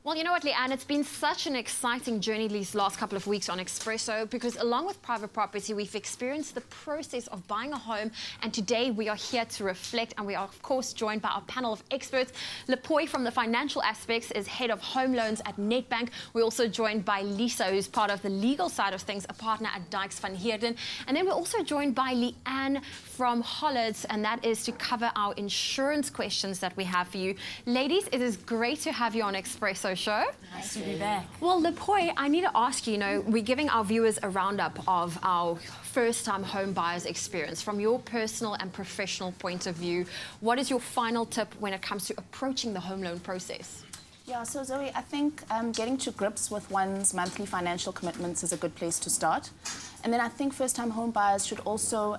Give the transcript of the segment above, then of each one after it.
Well, you know what, Leanne, it's been such an exciting journey these last couple of weeks on Expresso because along with private property, we've experienced the process of buying a home, and today we are here to reflect, and we are, of course, joined by our panel of experts. Lepoy from the financial aspects is head of home loans at Nedbank. We're also joined by Lisa, who's part of the legal side of things, a partner at Dykes van Heerden. And then we're also joined by Leanne from Hollards, and that is to cover our insurance questions that we have for you. Ladies, it is great to have you on Expresso show. Nice to be back. Well, Lepoy, I need to ask you, we're giving our viewers a roundup of our first-time home buyers experience. From your personal and professional point of view, what is your final tip when it comes to approaching the home loan process? Yeah, so Zoe, I think getting to grips with one's monthly financial commitments is a good place to start. And then I think first-time home buyers should also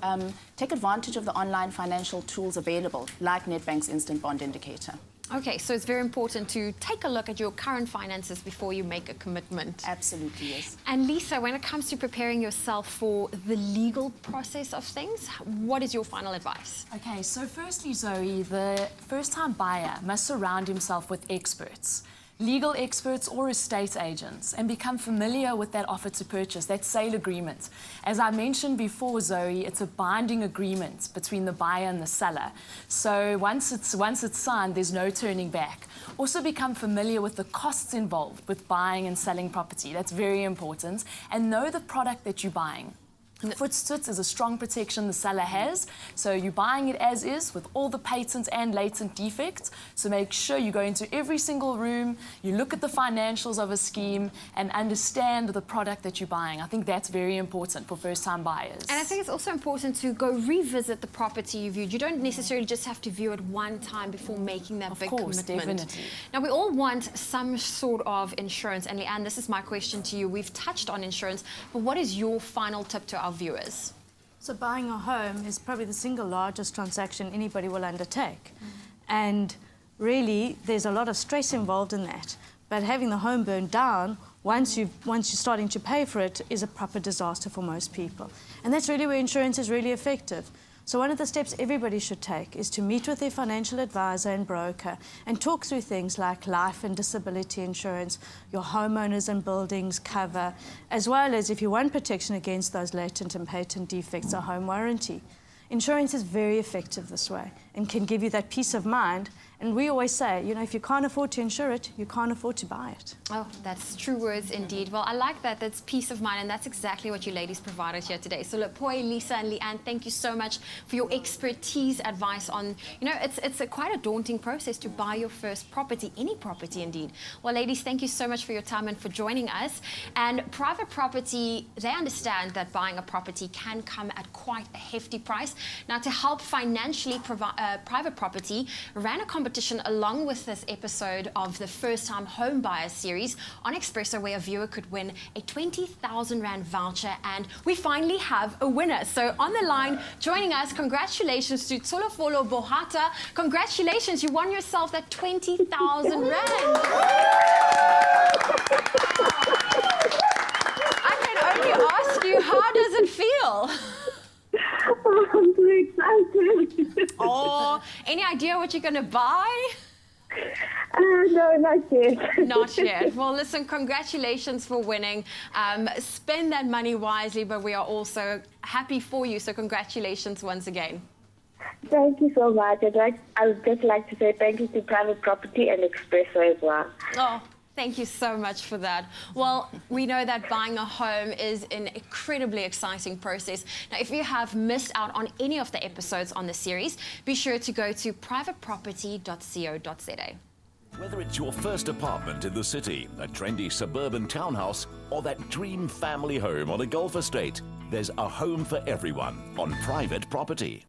take advantage of the online financial tools available, like Nedbank's Instant Bond Indicator. Okay, so it's very important to take a look at your current finances before you make a commitment. Absolutely, yes. And Lisa, when it comes to preparing yourself for the legal process of things, what is your final advice? Okay, so firstly, Zoe, the first-time buyer must surround himself with experts, legal experts or estate agents, and become familiar with that offer to purchase, that sale agreement. As I mentioned before, Zoe, it's a binding agreement between the buyer and the seller. So once it's signed, there's no turning back. Also become familiar with the costs involved with buying and selling property. That's very important. And know the product that you're buying. Footstoots is a strong protection the seller has, so you're buying it as is with all the patent and latent defects. So make sure you go into every single room, you look at the financials of a scheme and understand the product that you're buying. I think that's very important for first-time buyers. And I think it's also important to go revisit the property you viewed. You don't necessarily just have to view it one time before making that big commitment. Definitely. Now, we all want some sort of insurance, and Leanne, this is my question to you. We've touched on insurance, but what is your final tip to our viewers? So buying a home is probably the single largest transaction anybody will undertake. And really, there's a lot of stress involved in that. But having the home burned down, once you're starting to pay for it, is a proper disaster for most people. And that's really where insurance is really effective. So one of the steps everybody should take is to meet with their financial advisor and broker and talk through things like life and disability insurance, your homeowners and buildings cover, as well as, if you want protection against those latent and patent defects, a home warranty. Insurance is very effective this way and can give you that peace of mind. And we always say, if you can't afford to insure it, you can't afford to buy it. Oh, that's true words indeed. Well, I like that. That's peace of mind, and that's exactly what you ladies provided here today. So, Lepoy, Lisa, and Leanne, thank you so much for your expertise, advice on, it's quite a daunting process to buy your first property, any property indeed. Well, ladies, thank you so much for your time and for joining us. And private property, they understand that buying a property can come at quite a hefty price. Now, to help financially private property ran a competition along with this episode of the First Time Home Buyer series on Expresso, where a viewer could win a 20,000 Rand voucher, and we finally have a winner. So on the line, joining us, congratulations to Tsolofolo Bohata. Congratulations, you won yourself that 20,000 Rand. I can only ask you, how does it feel? I'm so excited. Oh, any idea what you're going to buy? No, not yet. Not yet. Well, listen, congratulations for winning. Spend that money wisely, but we are also happy for you. So congratulations once again. Thank you so much. I would just like to say thank you to Private Property and Expresso as well. Oh, thank you so much for that. Well, we know that buying a home is an incredibly exciting process. Now, if you have missed out on any of the episodes on the series, be sure to go to privateproperty.co.za. Whether it's your first apartment in the city, a trendy suburban townhouse, or that dream family home on a golf estate, there's a home for everyone on Private Property.